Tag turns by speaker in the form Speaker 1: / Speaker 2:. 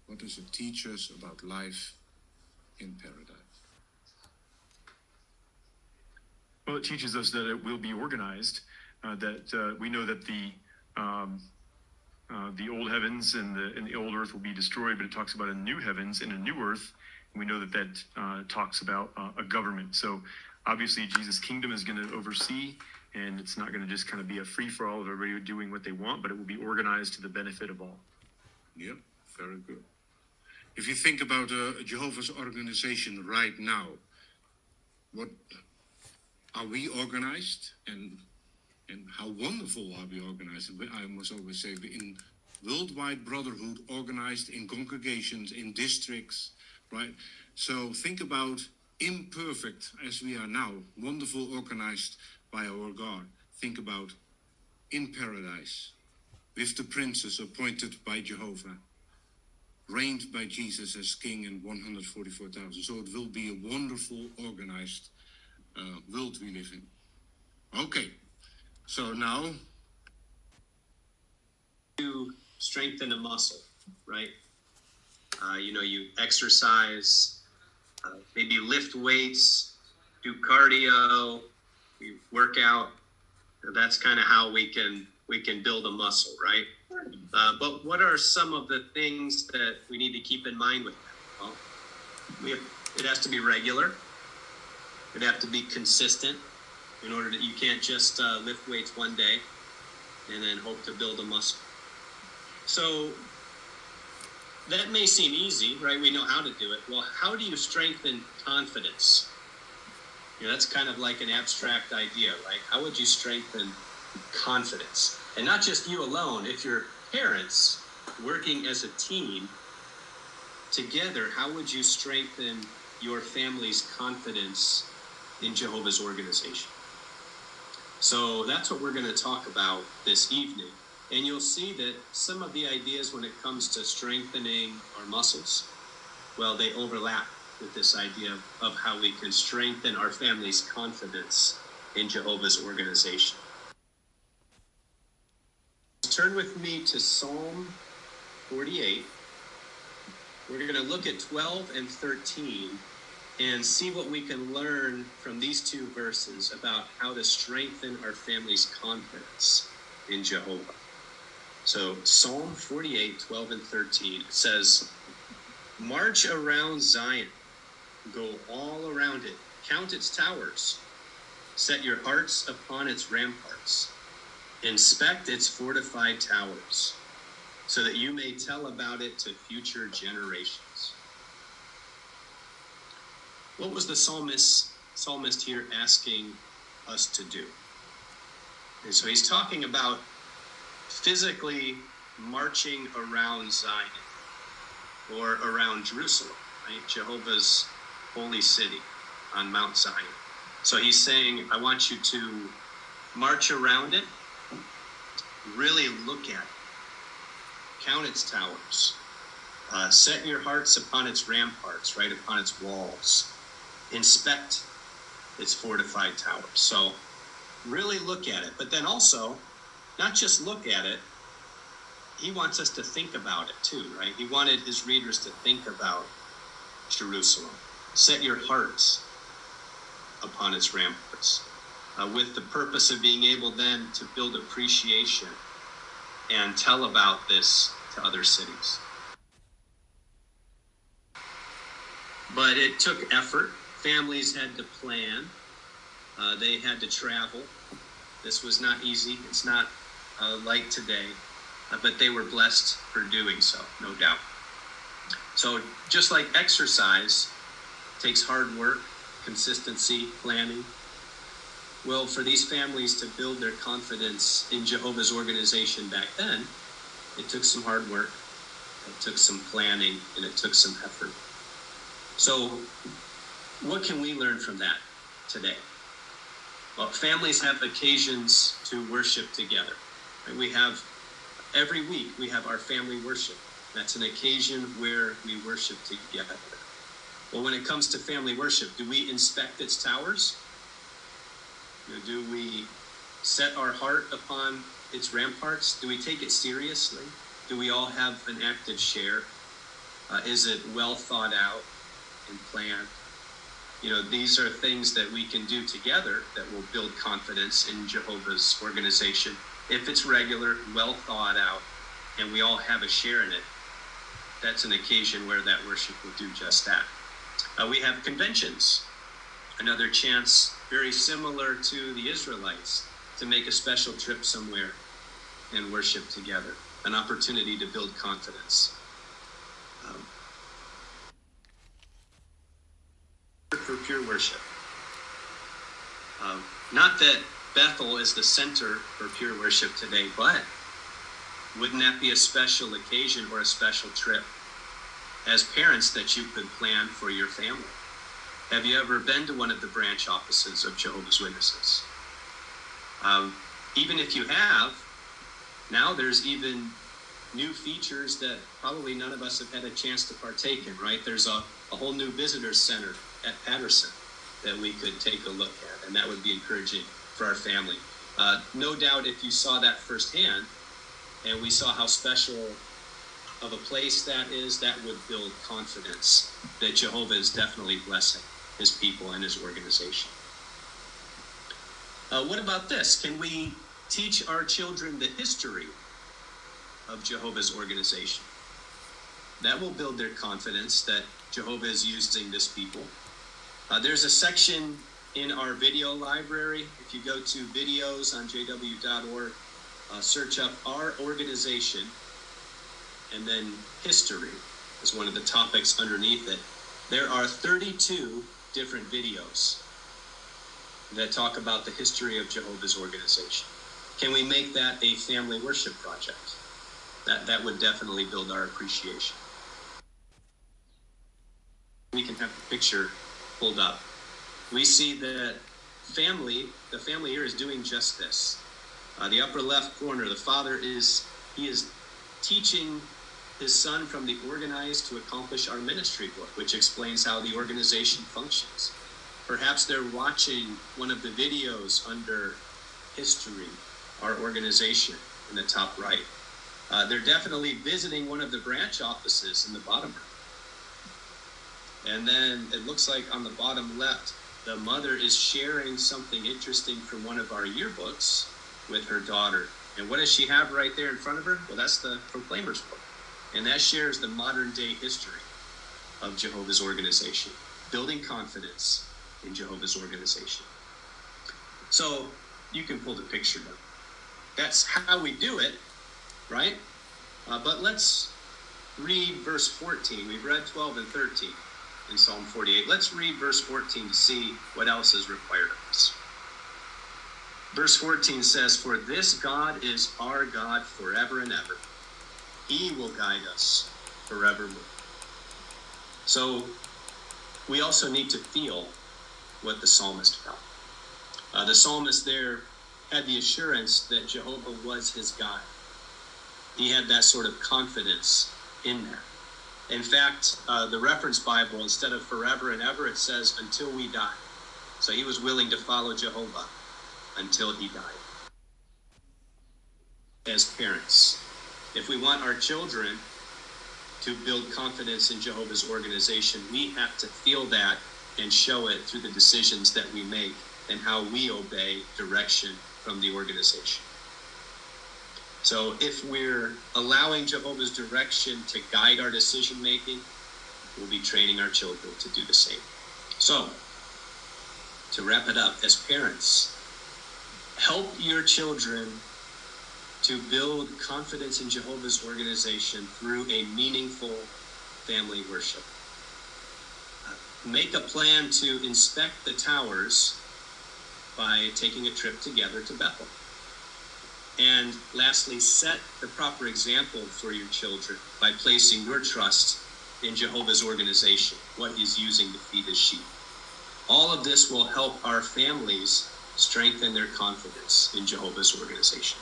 Speaker 1: What does it teach us about life in paradise?
Speaker 2: Well, it teaches us that it will be organized, that we know that the old heavens and the old earth will be destroyed, but it talks about a new heavens and a new earth. And we know that talks about a government. So obviously Jesus' kingdom is going to oversee, and it's not going to just kind of be a free-for-all of everybody doing what they want, but it will be organized to the benefit of all.
Speaker 1: Yep, very good. If you think about Jehovah's organization right now, what are we organized, and how wonderful are we organized? I must always say, in worldwide brotherhood, organized in congregations, in districts, right? So think about imperfect as we are now, wonderful, organized by our God. Think about in paradise, with the princes appointed by Jehovah, reigned by Jesus as king and 144,000. So it will be a wonderful, organized world we live in. Okay, so now
Speaker 3: to strengthen a muscle, right? You exercise, maybe lift weights, do cardio, you work out. That's kind of how we can build a muscle, right? But what are some of the things that we need to keep in mind with that? Well, it has to be regular. It has to be consistent. In order that you can't just lift weights one day and then hope to build a muscle. So that may seem easy, right? We know how to do it. Well, how do you strengthen confidence? That's kind of like an abstract idea, right? How would you strengthen confidence? And not just you alone. If you're parents working as a team together, how would you strengthen your family's confidence in Jehovah's organization? So that's what we're going to talk about this evening. And you'll see that some of the ideas when it comes to strengthening our muscles, well, they overlap with this idea of how we can strengthen our family's confidence in Jehovah's organization. Turn with me to Psalm 48. We're going to look at 12 and 13 and see what we can learn from these two verses about how to strengthen our family's confidence in Jehovah. So Psalm 48, 12 and 13 says, "March around Zion, go all around it, count its towers, set your hearts upon its ramparts, inspect its fortified towers, so that you may tell about it to future generations." What was the psalmist here asking us to do? And so he's talking about physically marching around Zion or around Jerusalem, right? Jehovah's holy city on Mount Zion. So he's saying, I want you to march around it, really look at it, count its towers, set your hearts upon its ramparts, right, upon its walls, inspect its fortified towers. So really look at it, but then also not just look at it, he wants us to think about it too, right? He wanted his readers to think about Jerusalem. Set your hearts upon its ramparts, with the purpose of being able then to build appreciation and tell about this to other cities. But it took effort. Families had to plan. They had to travel. This was not easy. It's not like today, but they were blessed for doing so, no doubt. So just like exercise takes hard work, consistency, planning, well, for these families to build their confidence in Jehovah's organization back then, it took some hard work, it took some planning, and it took some effort. So what can we learn from that today? Well, families have occasions to worship together. We have, every week, we have our family worship. That's an occasion where we worship together. Well, when it comes to family worship, do we inspect its towers? Do we set our heart upon its ramparts? Do we take it seriously? Do we all have an active share Is it well thought out and planned? You know, these are things that we can do together that will build confidence in Jehovah's organization. If it's regular, well thought out, and we all have a share in it, that's an occasion where that worship will do just that. We have conventions, another chance very similar to the Israelites to make a special trip somewhere and worship together, an opportunity to build confidence. For pure worship. Not that Bethel is the center for pure worship today, but wouldn't that be a special occasion or a special trip as parents that you could plan for your family? Have you ever been to one of the branch offices of Jehovah's Witnesses? Even if you have, now there's even new features that probably none of us have had a chance to partake in, right? There's a whole new visitor center at Patterson that we could take a look at, and that would be encouraging for our family. No doubt if you saw that firsthand, and we saw how special of a place that is, that would build confidence that Jehovah is definitely blessing his people and his organization. What about this? Can we teach our children the history of Jehovah's organization? That will build their confidence that Jehovah is using this people. There's a section in our video library. If you go to videos on jw.org, search up our organization, and then history is one of the topics underneath it. There are 32 different videos that talk about the history of Jehovah's organization. Can we make that a family worship project? That would definitely build our appreciation. We can have the picture pulled up. We see that the family here is doing just this. The upper left corner, the father is teaching his son from the organized to accomplish our ministry book, which explains how the organization functions. Perhaps they're watching one of the videos under history, our organization, in the top right. They're definitely visiting one of the branch offices in the bottom right. And then it looks like on the bottom left, the mother is sharing something interesting from one of our yearbooks with her daughter. And what does she have right there in front of her? Well, that's the Proclaimer's book. And that shares the modern day history of Jehovah's organization, building confidence in Jehovah's organization. So you can pull the picture down. That's how we do it, right? But let's read verse 14. We've read 12 and 13 in Psalm 48. Let's read verse 14 to see what else is required of us. Verse 14 says, "For this God is our God forever and ever. He will guide us forevermore." So we also need to feel what the psalmist felt. The psalmist there had the assurance that Jehovah was his God. He had that sort of confidence in that. In fact, the reference Bible, instead of forever and ever, it says until we die. So he was willing to follow Jehovah until he died. As parents, if we want our children to build confidence in Jehovah's organization, we have to feel that and show it through the decisions that we make and how we obey direction from the organization. So if we're allowing Jehovah's direction to guide our decision making, we'll be training our children to do the same. So, to wrap it up, as parents, help your children to build confidence in Jehovah's organization through a meaningful family worship. Make a plan to inspect the towers by taking a trip together to Bethel. And lastly, set the proper example for your children by placing your trust in Jehovah's organization, what he's using to feed his sheep. All of this will help our families strengthen their confidence in Jehovah's organization.